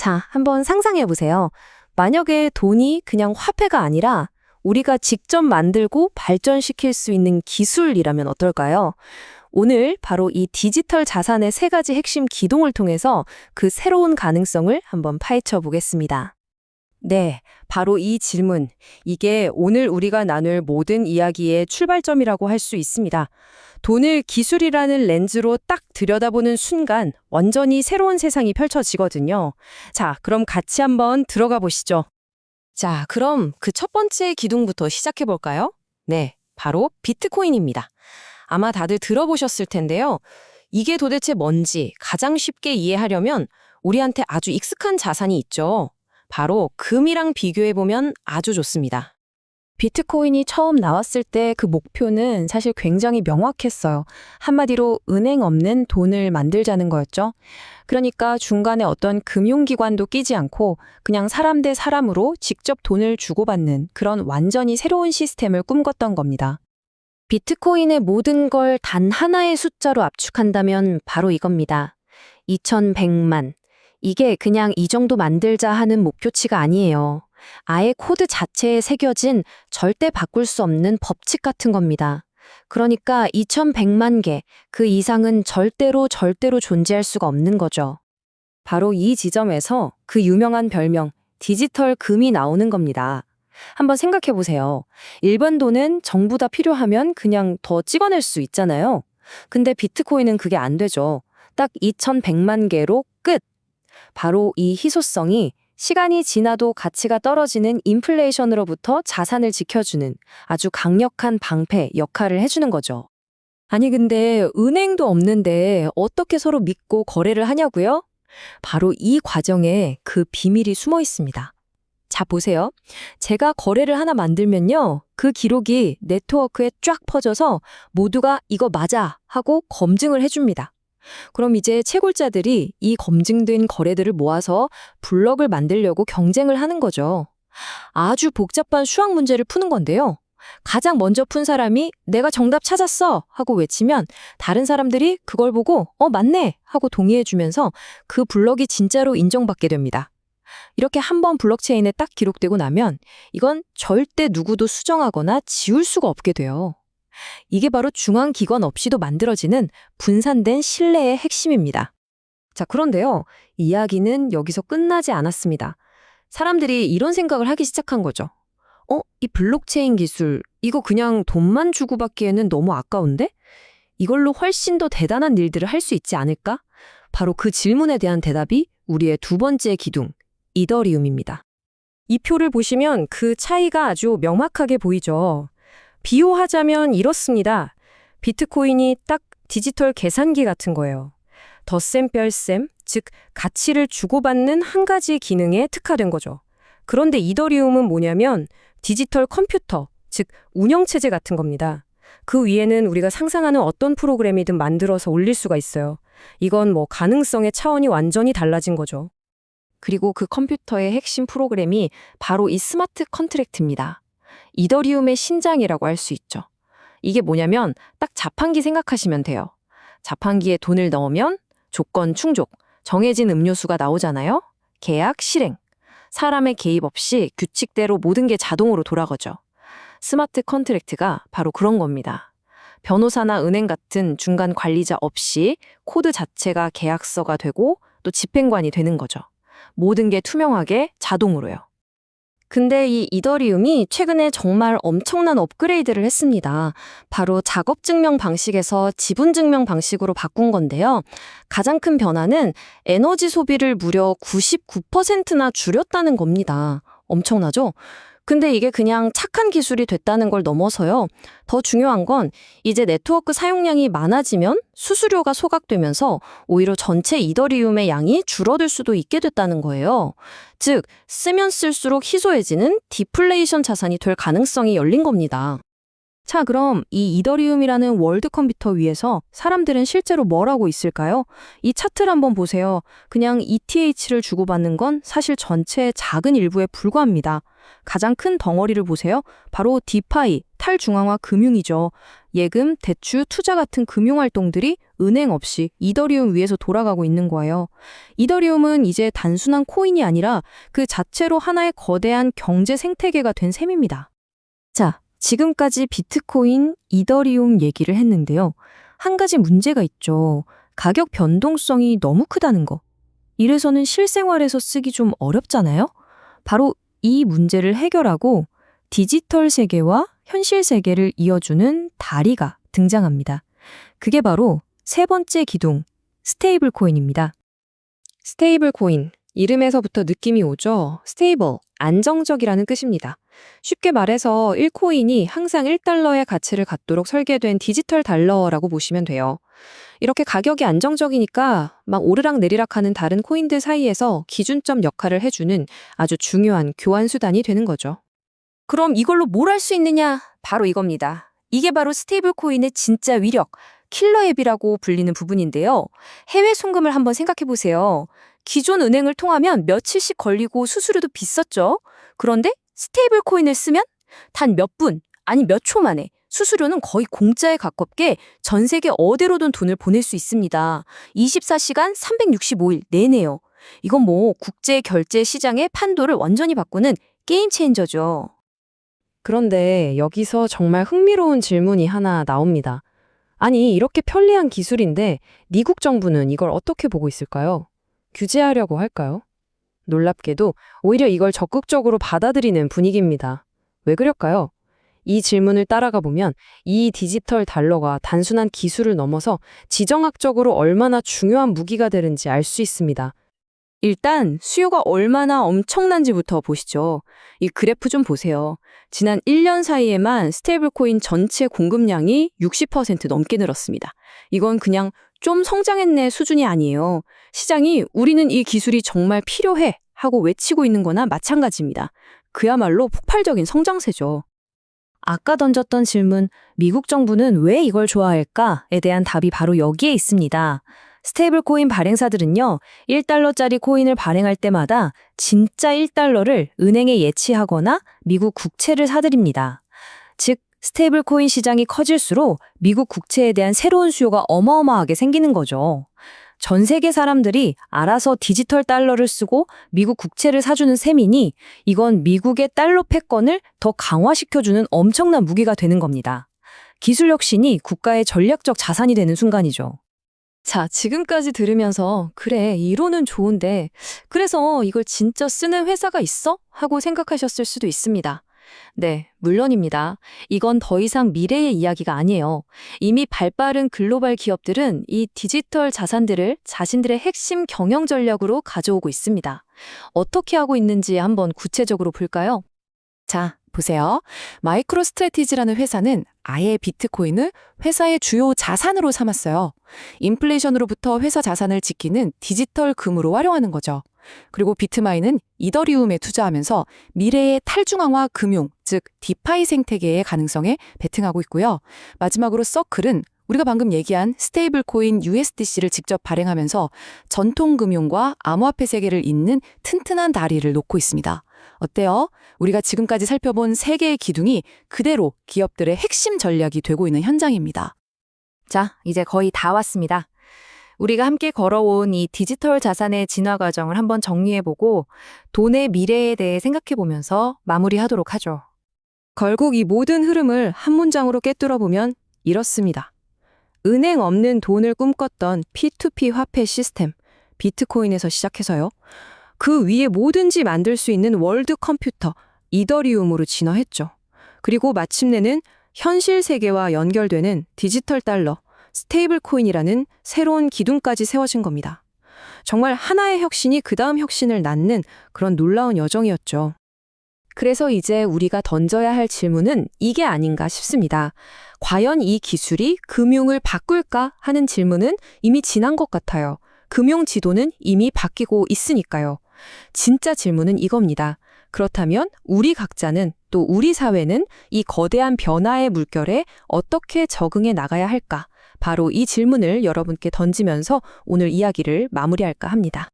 자, 한번 상상해 보세요. 만약에 돈이 그냥 화폐가 아니라 우리가 직접 만들고 발전시킬 수 있는 기술이라면 어떨까요? 오늘 바로 이 디지털 자산의 세 가지 핵심 기동을 통해서 그 새로운 가능성을 한번 파헤쳐 보겠습니다. 네, 바로 이 질문. 이게 오늘 우리가 나눌 모든 이야기의 출발점이라고 할 수 있습니다. 돈을 기술이라는 렌즈로 딱 들여다보는 순간 완전히 새로운 세상이 펼쳐지거든요. 자, 그럼 같이 한번 들어가 보시죠. 자, 그럼 그 첫 번째 기둥부터 시작해 볼까요? 네, 바로 비트코인입니다. 아마 다들 들어보셨을 텐데요. 이게 도대체 뭔지 가장 쉽게 이해하려면 우리한테 아주 익숙한 자산이 있죠. 바로 금이랑 비교해보면 아주 좋습니다. 비트코인이 처음 나왔을 때 그 목표는 사실 굉장히 명확했어요. 한마디로 은행 없는 돈을 만들자는 거였죠. 그러니까 중간에 어떤 금융기관도 끼지 않고 그냥 사람 대 사람으로 직접 돈을 주고받는 그런 완전히 새로운 시스템을 꿈꿨던 겁니다. 비트코인의 모든 걸 단 하나의 숫자로 압축한다면 바로 이겁니다. 2100만. 이게 그냥 이 정도 만들자 하는 목표치가 아니에요. 아예 코드 자체에 새겨진 절대 바꿀 수 없는 법칙 같은 겁니다. 그러니까 2100만 개, 그 이상은 절대로 존재할 수가 없는 거죠. 바로 이 지점에서 그 유명한 별명, 디지털 금이 나오는 겁니다. 한번 생각해 보세요. 일반 돈은 전부 다 필요하면 그냥 더 찍어낼 수 있잖아요. 근데 비트코인은 그게 안 되죠. 딱 2100만 개로 끝! 바로 이 희소성이 시간이 지나도 가치가 떨어지는 인플레이션으로부터 자산을 지켜주는 아주 강력한 방패 역할을 해주는 거죠. 아니 근데 은행도 없는데 어떻게 서로 믿고 거래를 하냐고요? 바로 이 과정에 그 비밀이 숨어 있습니다. 자, 보세요. 제가 거래를 하나 만들면요. 그 기록이 네트워크에 쫙 퍼져서 모두가 이거 맞아 하고 검증을 해줍니다. 그럼 이제 채굴자들이 이 검증된 거래들을 모아서 블럭을 만들려고 경쟁을 하는 거죠. 아주 복잡한 수학 문제를 푸는 건데요. 가장 먼저 푼 사람이 내가 정답 찾았어 하고 외치면 다른 사람들이 그걸 보고 맞네 하고 동의해주면서 그 블럭이 진짜로 인정받게 됩니다. 이렇게 한번 블록체인에 딱 기록되고 나면 이건 절대 누구도 수정하거나 지울 수가 없게 돼요. 이게 바로 중앙기관 없이도 만들어지는 분산된 신뢰의 핵심입니다. 자, 그런데요. 이야기는 여기서 끝나지 않았습니다. 사람들이 이런 생각을 하기 시작한 거죠. 이 블록체인 기술, 이거 그냥 돈만 주고받기에는 너무 아까운데? 이걸로 훨씬 더 대단한 일들을 할 수 있지 않을까? 바로 그 질문에 대한 대답이 우리의 두 번째 기둥, 이더리움입니다. 이 표를 보시면 그 차이가 아주 명확하게 보이죠. 비유하자면 이렇습니다. 비트코인이 딱 디지털 계산기 같은 거예요. 덧셈 뺄셈, 즉 가치를 주고받는 한 가지 기능에 특화된 거죠. 그런데 이더리움은 뭐냐면 디지털 컴퓨터, 즉 운영체제 같은 겁니다. 그 위에는 우리가 상상하는 어떤 프로그램이든 만들어서 올릴 수가 있어요. 이건 가능성의 차원이 완전히 달라진 거죠. 그리고 그 컴퓨터의 핵심 프로그램이 바로 이 스마트 컨트랙트입니다. 이더리움의 신장이라고 할 수 있죠. 이게 뭐냐면 딱 자판기 생각하시면 돼요. 자판기에 돈을 넣으면 조건 충족, 정해진 음료수가 나오잖아요. 계약 실행. 사람의 개입 없이 규칙대로 모든 게 자동으로 돌아가죠. 스마트 컨트랙트가 바로 그런 겁니다. 변호사나 은행 같은 중간 관리자 없이 코드 자체가 계약서가 되고 또 집행관이 되는 거죠. 모든 게 투명하게 자동으로요. 근데 이 이더리움이 최근에 정말 엄청난 업그레이드를 했습니다. 바로 작업 증명 방식에서 지분 증명 방식으로 바꾼 건데요. 가장 큰 변화는 에너지 소비를 무려 99%나 줄였다는 겁니다. 엄청나죠? 근데 이게 그냥 착한 기술이 됐다는 걸 넘어서요. 더 중요한 건 이제 네트워크 사용량이 많아지면 수수료가 소각되면서 오히려 전체 이더리움의 양이 줄어들 수도 있게 됐다는 거예요. 즉, 쓰면 쓸수록 희소해지는 디플레이션 자산이 될 가능성이 열린 겁니다. 자, 그럼 이 이더리움이라는 월드 컴퓨터 위에서 사람들은 실제로 뭘 하고 있을까요? 이 차트를 한번 보세요. 그냥 ETH를 주고받는 건 사실 전체의 작은 일부에 불과합니다. 가장 큰 덩어리를 보세요. 바로 디파이, 탈중앙화 금융이죠. 예금, 대출, 투자 같은 금융활동들이 은행 없이 이더리움 위에서 돌아가고 있는 거예요. 이더리움은 이제 단순한 코인이 아니라 그 자체로 하나의 거대한 경제 생태계가 된 셈입니다. 자, 지금까지 비트코인, 이더리움 얘기를 했는데요. 한 가지 문제가 있죠. 가격 변동성이 너무 크다는 거. 이래서는 실생활에서 쓰기 좀 어렵잖아요? 바로 이 문제를 해결하고 디지털 세계와 현실 세계를 이어주는 다리가 등장합니다. 그게 바로 세 번째 기둥, 스테이블 코인입니다. 스테이블 코인, 이름에서부터 느낌이 오죠? 스테이블, 안정적이라는 뜻입니다. 쉽게 말해서 1코인이 항상 1달러의 가치를 갖도록 설계된 디지털 달러라고 보시면 돼요. 이렇게 가격이 안정적이니까 막 오르락 내리락 하는 다른 코인들 사이에서 기준점 역할을 해주는 아주 중요한 교환 수단이 되는 거죠. 그럼 이걸로 뭘 할 수 있느냐? 바로 이겁니다. 이게 바로 스테이블 코인의 진짜 위력, 킬러 앱이라고 불리는 부분인데요. 해외 송금을 한번 생각해 보세요. 기존 은행을 통하면 며칠씩 걸리고 수수료도 비쌌죠. 그런데 스테이블 코인을 쓰면 단 몇 분, 아니 몇 초 만에 수수료는 거의 공짜에 가깝게 전 세계 어디로든 돈을 보낼 수 있습니다. 24시간 365일 내내요. 이건 뭐 국제 결제 시장의 판도를 완전히 바꾸는 게임 체인저죠. 그런데 여기서 정말 흥미로운 질문이 하나 나옵니다. 아니, 이렇게 편리한 기술인데 미국 정부는 이걸 어떻게 보고 있을까요? 규제하려고 할까요? 놀랍게도 오히려 이걸 적극적으로 받아들이는 분위기입니다. 왜 그럴까요? 이 질문을 따라가 보면 이 디지털 달러가 단순한 기술을 넘어서 지정학적으로 얼마나 중요한 무기가 되는지 알 수 있습니다. 일단 수요가 얼마나 엄청난지부터 보시죠. 이 그래프 좀 보세요. 지난 1년 사이에만 스테이블 코인 전체 공급량이 60% 넘게 늘었습니다. 이건 그냥 좀 성장했네 수준이 아니에요. 시장이 우리는 이 기술이 정말 필요해 하고 외치고 있는 거나 마찬가지입니다. 그야말로 폭발적인 성장세죠. 아까 던졌던 질문, 미국 정부는 왜 이걸 좋아할까에 대한 답이 바로 여기에 있습니다. 스테이블 코인 발행사들은요, 1달러짜리 코인을 발행할 때마다 진짜 1달러를 은행에 예치하거나 미국 국채를 사들입니다. 즉, 스테이블 코인 시장이 커질수록 미국 국채에 대한 새로운 수요가 어마어마하게 생기는 거죠. 전 세계 사람들이 알아서 디지털 달러를 쓰고 미국 국채를 사주는 셈이니 이건 미국의 달러 패권을 더 강화시켜주는 엄청난 무기가 되는 겁니다. 기술 혁신이 국가의 전략적 자산이 되는 순간이죠. 자, 지금까지 들으면서 그래, 이론은 좋은데 그래서 이걸 진짜 쓰는 회사가 있어? 하고 생각하셨을 수도 있습니다. 네, 물론입니다. 이건 더 이상 미래의 이야기가 아니에요. 이미 발빠른 글로벌 기업들은 이 디지털 자산들을 자신들의 핵심 경영 전략으로 가져오고 있습니다. 어떻게 하고 있는지 한번 구체적으로 볼까요? 자, 보세요. 마이크로스트래티지라는 회사는 아예 비트코인을 회사의 주요 자산으로 삼았어요. 인플레이션으로부터 회사 자산을 지키는 디지털 금으로 활용하는 거죠. 그리고 비트마인은 이더리움에 투자하면서 미래의 탈중앙화 금융, 즉 디파이 생태계의 가능성에 베팅하고 있고요. 마지막으로 서클은 우리가 방금 얘기한 스테이블 코인 USDC를 직접 발행하면서 전통 금융과 암호화폐 세계를 잇는 튼튼한 다리를 놓고 있습니다. 어때요? 우리가 지금까지 살펴본 세 개의 기둥이 그대로 기업들의 핵심 전략이 되고 있는 현장입니다. 자, 이제 거의 다 왔습니다. 우리가 함께 걸어온 이 디지털 자산의 진화 과정을 한번 정리해보고 돈의 미래에 대해 생각해보면서 마무리하도록 하죠. 결국 이 모든 흐름을 한 문장으로 꿰뚫어보면 이렇습니다. 은행 없는 돈을 꿈꿨던 P2P 화폐 시스템, 비트코인에서 시작해서요. 그 위에 뭐든지 만들 수 있는 월드 컴퓨터, 이더리움으로 진화했죠. 그리고 마침내는 현실 세계와 연결되는 디지털 달러, 스테이블 코인이라는 새로운 기둥까지 세워진 겁니다. 정말 하나의 혁신이 그 다음 혁신을 낳는 그런 놀라운 여정이었죠. 그래서 이제 우리가 던져야 할 질문은 이게 아닌가 싶습니다. 과연 이 기술이 금융을 바꿀까 하는 질문은 이미 지난 것 같아요. 금융 지도는 이미 바뀌고 있으니까요. 진짜 질문은 이겁니다. 그렇다면 우리 각자는 또 우리 사회는 이 거대한 변화의 물결에 어떻게 적응해 나가야 할까? 바로 이 질문을 여러분께 던지면서 오늘 이야기를 마무리할까 합니다.